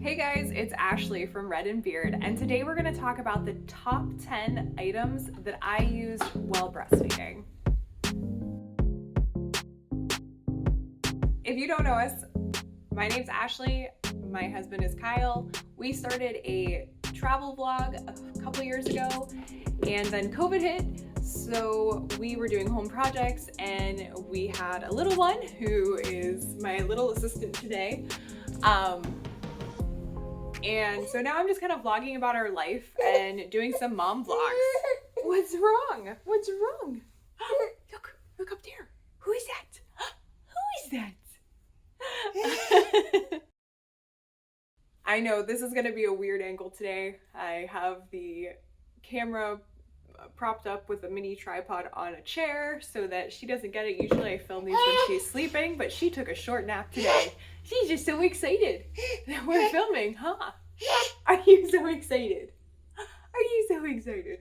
Hey guys, it's Ashley from Red and Beard, and today we're going to talk about the top 10 items that I use while breastfeeding. If you don't know us, my name's Ashley, my husband is Kyle. We started a travel vlog a couple years ago, and then COVID hit, so we were doing home projects, and we had a little one who is my little assistant today. And so now I'm just kind of vlogging about our life and doing some mom vlogs. What's wrong? What's wrong? Look up there. Who is that? Who is that? I know this is going to be a weird angle today. I have the camera propped up with a mini tripod on a chair so that she doesn't get it. Usually I film these when she's sleeping, but she took a short nap today. She's just so excited that we're filming, huh? Are you so excited? Are you so excited?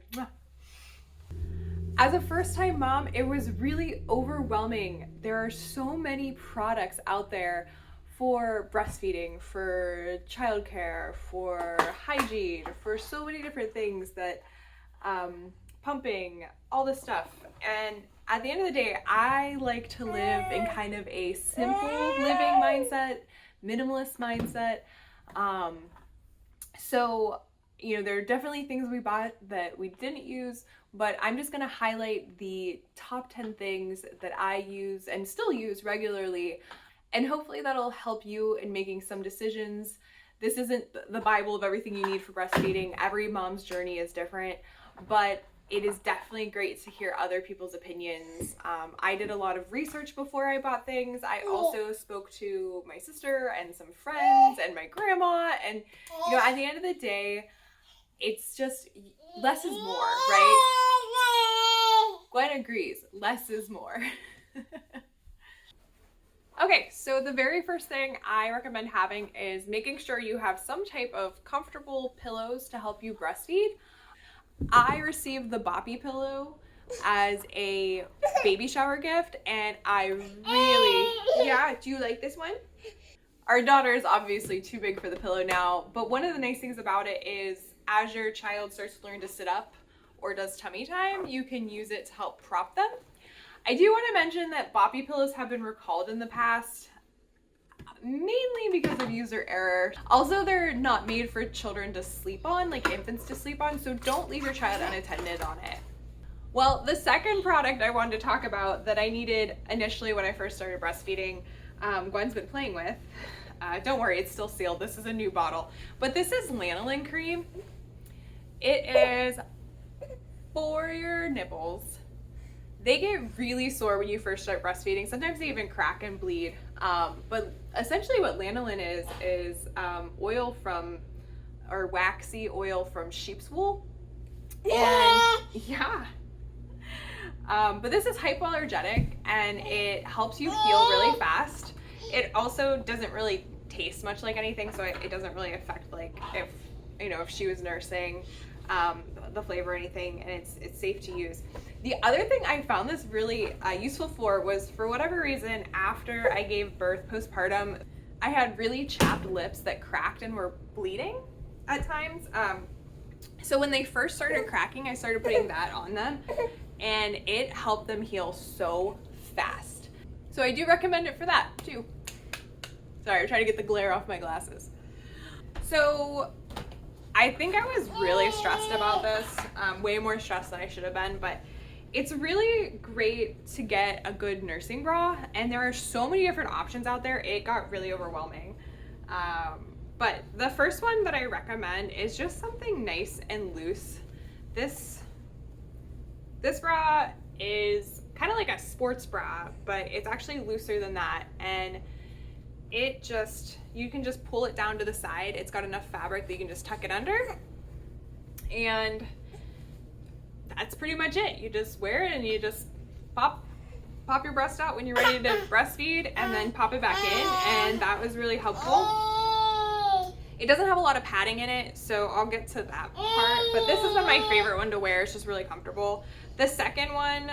As a first-time mom, it was really overwhelming. There are so many products out there for breastfeeding, for childcare, for hygiene, for so many different things that pumping, all this stuff. And at the end of the day, I like to live in kind of a simple living mindset, minimalist mindset. So, you know, there are definitely things we bought that we didn't use, but I'm just going to highlight the top 10 things that I use and still use regularly. And hopefully that'll help you in making some decisions. This isn't the Bible of everything you need for breastfeeding. Every mom's journey is different, but it is definitely great to hear other people's opinions. I did a lot of research before I bought things. I also spoke to my sister and some friends and my grandma. And, you know, at the end of the day, it's just less is more, right? Gwen agrees. Less is more. Okay, so the very first thing I recommend having is making sure you have some type of comfortable pillows to help you breastfeed. I received the Boppy Pillow as a baby shower gift, and I really, yeah, do you like this one? Our daughter is obviously too big for the pillow now, but one of the nice things about it is as your child starts to learn to sit up or does tummy time, you can use it to help prop them. I do want to mention that Boppy pillows have been recalled in the past, mainly because of user error. Also, they're not made for children to sleep on, like infants to sleep on, so don't leave your child unattended on it. Well, the second product I wanted to talk about that I needed initially when I first started breastfeeding, Gwen's been playing with. Don't worry, it's still sealed. This is a new bottle. But this is lanolin cream. It is for your nipples. They get really sore when you first start breastfeeding. Sometimes they even crack and bleed. But essentially what lanolin is oil from, or waxy oil from sheep's wool. And yeah. But this is hypoallergenic and it helps you heal really fast. It also doesn't really taste much like anything, so it doesn't really affect, like, if, you know, if she was nursing, the flavor or anything, and it's safe to use. The other thing I found this really useful for was, for whatever reason, after I gave birth postpartum, I had really chapped lips that cracked and were bleeding at times. So when they first started cracking, I started putting that on them, and it helped them heal so fast. So I do recommend it for that too. Sorry, I'm trying to get the glare off my glasses. So I think I was really stressed about this, way more stressed than I should have been, but it's really great to get a good nursing bra, and there are so many different options out there. It got really overwhelming. But the first one that I recommend is just something nice and loose. This bra is kind of like a sports bra, but it's actually looser than that, and you can just pull it down to the side. It's got enough fabric that you can just tuck it under, and that's pretty much it. You just wear it and you just pop your breast out when you're ready to breastfeed, and then pop it back in, and that was really helpful. It doesn't have a lot of padding in it, so I'll get to that part, but this has been my favorite one to wear. It's just really comfortable. The second one,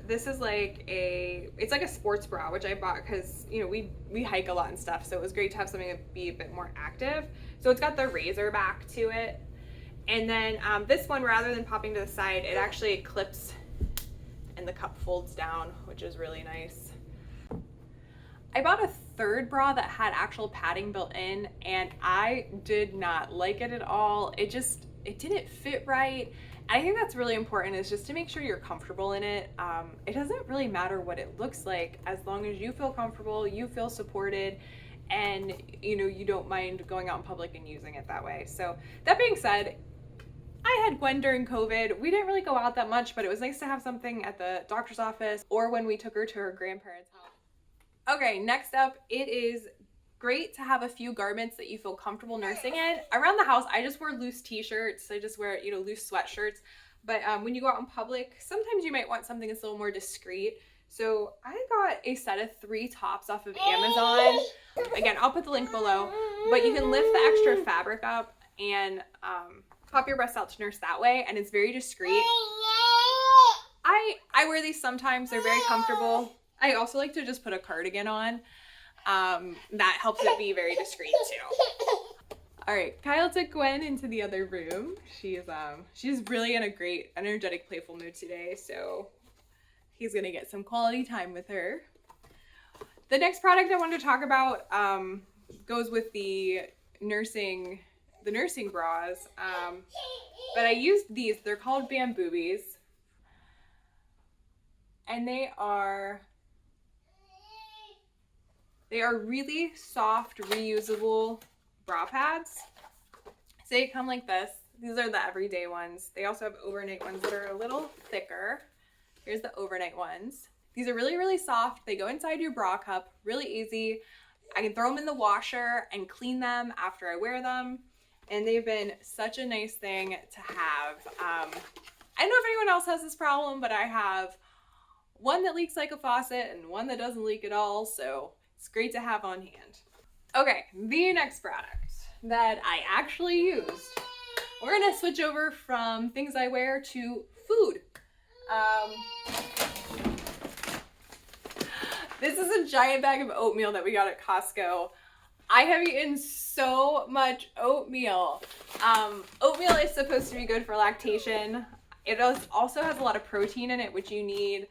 this is it's like a sports bra, which I bought because, you know, we hike a lot and stuff, so it was great to have something to be a bit more active. So it's got the razor back to it. And then this one, rather than popping to the side, it actually clips and the cup folds down, which is really nice. I bought a third bra that had actual padding built in, and I did not like it at all. It didn't fit right. And I think that's really important, is just to make sure you're comfortable in it. It doesn't really matter what it looks like, as long as you feel comfortable, you feel supported, and you know, you don't mind going out in public and using it that way. So that being said, I had Gwen during COVID. We didn't really go out that much, but it was nice to have something at the doctor's office or when we took her to her grandparents' house. Okay, next up, it is great to have a few garments that you feel comfortable nursing in. Around the house, I just wear loose t-shirts. I just wear, you know, loose sweatshirts. But when you go out in public, sometimes you might want something that's a little more discreet. So I got a set of 3 tops off of Amazon. Again, I'll put the link below. But you can lift the extra fabric up and pop your breasts out to nurse that way, and it's very discreet. I wear these sometimes. They're very comfortable. I also like to just put a cardigan on. That helps it be very discreet too. All right, Kyle took Gwen into the other room. She's really in a great, energetic, playful mood today, so he's gonna get some quality time with her. The next product I wanted to talk about goes with the nursing bras, but I used these. They're called Bamboobies, and they are really soft, reusable bra pads. So they come like this. These are the everyday ones. They also have overnight ones that are a little thicker. Here's the overnight ones. These are really, really soft. They go inside your bra cup, really easy. I can throw them in the washer and clean them after I wear them. And they've been such a nice thing to have. I don't know if anyone else has this problem, but I have one that leaks like a faucet and one that doesn't leak at all, so it's great to have on hand. Okay, the next product that I actually used. We're gonna switch over from things I wear to food. This is a giant bag of oatmeal that we got at Costco. I have eaten so much oatmeal. Oatmeal is supposed to be good for lactation. It also has a lot of protein in it, which you need,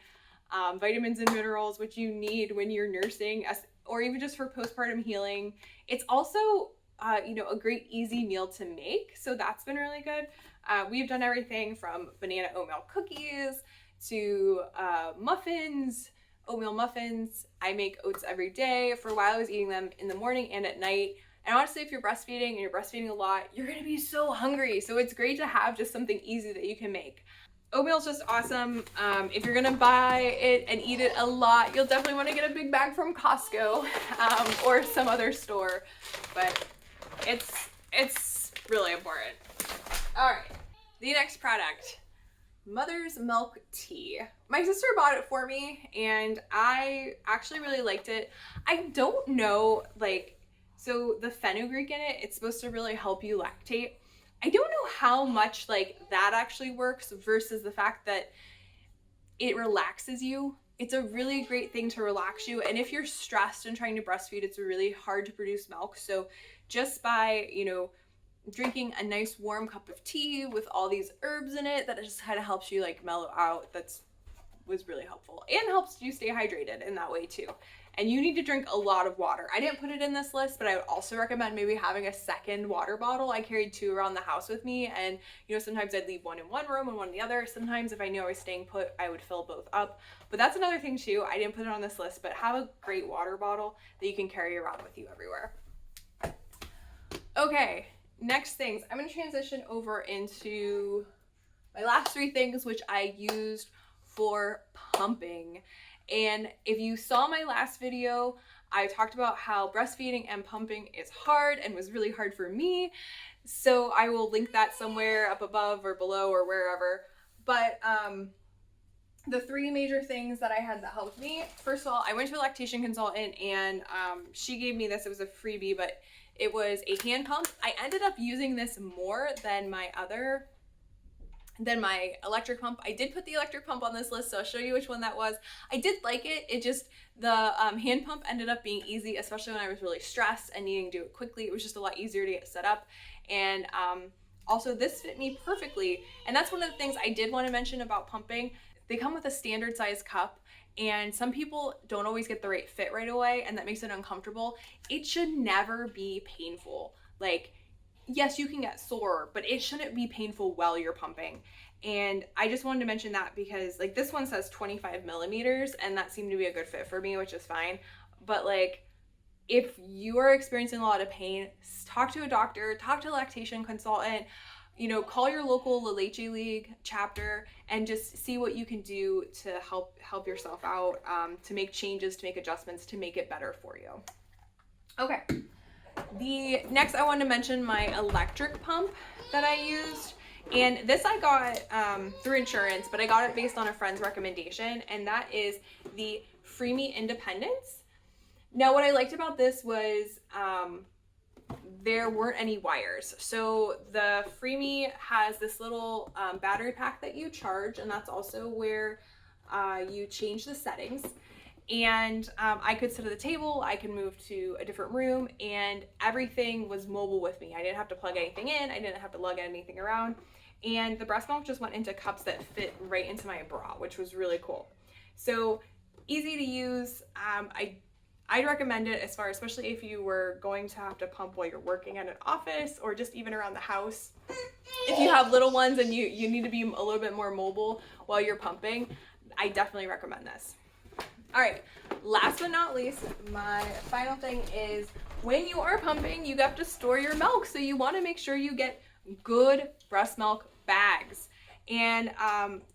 vitamins and minerals, which you need when you're nursing, or even just for postpartum healing. It's also, you know, a great easy meal to make, so that's been really good. We've done everything from banana oatmeal cookies to muffins, oatmeal muffins. I make oats every day. For a while I was eating them in the morning and at night. And honestly, if you're breastfeeding and you're breastfeeding a lot, you're gonna be so hungry. So it's great to have just something easy that you can make. Oatmeal is just awesome. If you're gonna buy it and eat it a lot, you'll definitely wanna get a big bag from Costco or some other store, but it's really important. All right, the next product. Mother's Milk Tea. My sister bought it for me and I actually really liked it. I don't know, so the fenugreek in it, it's supposed to really help you lactate. I don't know how much that actually works versus the fact that it relaxes you. It's a really great thing to relax you. And if you're stressed and trying to breastfeed, it's really hard to produce milk. So just by, you know, drinking a nice warm cup of tea with all these herbs in it, that just kind of helps you mellow out. Was really helpful and helps you stay hydrated in that way too. And you need to drink a lot of water. I didn't put it in this list, but I would also recommend maybe having a second water bottle. I carried 2 around the house with me, and you know, sometimes I'd leave one in one room and one in the other. Sometimes if I knew I was staying put, I would fill both up. But that's another thing too. I didn't put it on this list, but have a great water bottle that you can carry around with you everywhere. Okay, next things. I'm gonna transition over into my last 3 things, which I used for pumping. And if you saw my last video, I talked about how breastfeeding and pumping is hard and was really hard for me. So I will link that somewhere up above or below or wherever. But the 3 major things that I had that helped me, first of all, I went to a lactation consultant and she gave me this. It was a freebie, but It was a hand pump. I ended up using this more than my electric pump. I did put the electric pump on this list, so I'll show you which one that was. I did like it. It just, the hand pump ended up being easy, especially when I was really stressed and needing to do it quickly. It was just a lot easier to get set up. And also this fit me perfectly. And that's one of the things I did want to mention about pumping. They come with a standard size cup, and some people don't always get the right fit right away, and that makes it uncomfortable. It should never be painful. Like, yes, you can get sore, but it shouldn't be painful while you're pumping. And I just wanted to mention that because like this one says 25 millimeters, and that seemed to be a good fit for me, which is fine. But like, if you are experiencing a lot of pain, talk to a doctor, talk to a lactation consultant, you know, call your local La Leche League chapter and just see what you can do to help yourself out, to make changes, to make adjustments, to make it better for you. Okay. The next I wanted to mention my electric pump that I used. And this I got through insurance, but I got it based on a friend's recommendation, and that is the Freemie Independence. Now what I liked about this was there weren't any wires. So the Freemie has this little battery pack that you charge, and that's also where you change the settings. And I could sit at the table, I could move to a different room, and everything was mobile with me. I didn't have to plug anything in, I didn't have to lug anything around, and the breast milk just went into cups that fit right into my bra, which was really cool. So easy to use. I'd recommend it as far, especially if you were going to have to pump while you're working at an office or just even around the house. If you have little ones and you need to be a little bit more mobile while you're pumping, I definitely recommend this. All right, last but not least, my final thing is when you are pumping, you have to store your milk. So you want to make sure you get good breast milk bags. And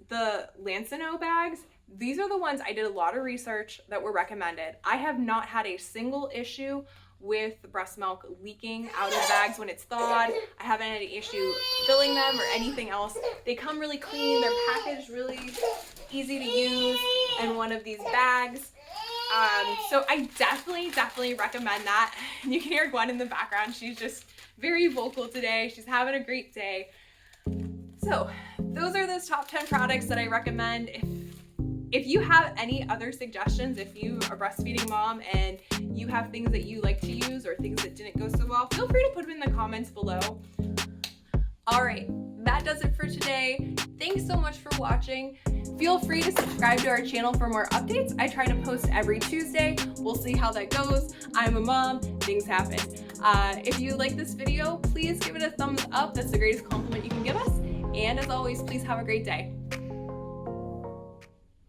the Lansinoh bags, these are the ones I did a lot of research that were recommended. I have not had a single issue with breast milk leaking out of the bags when it's thawed. I haven't had any issue filling them or anything else. They come really clean, they're packaged really easy to use in one of these bags. So I definitely recommend that. You can hear Gwen in the background. She's just very vocal today. She's having a great day. So those are those top 10 products that I recommend. If you have any other suggestions, if you are a breastfeeding mom and you have things that you like to use or things that didn't go so well, feel free to put them in the comments below. All right, that does it for today. Thanks so much for watching. Feel free to subscribe to our channel for more updates. I try to post every Tuesday. We'll see how that goes. I'm a mom, things happen. If you like this video, please give it a thumbs up. That's the greatest compliment you can give us. And as always, please have a great day.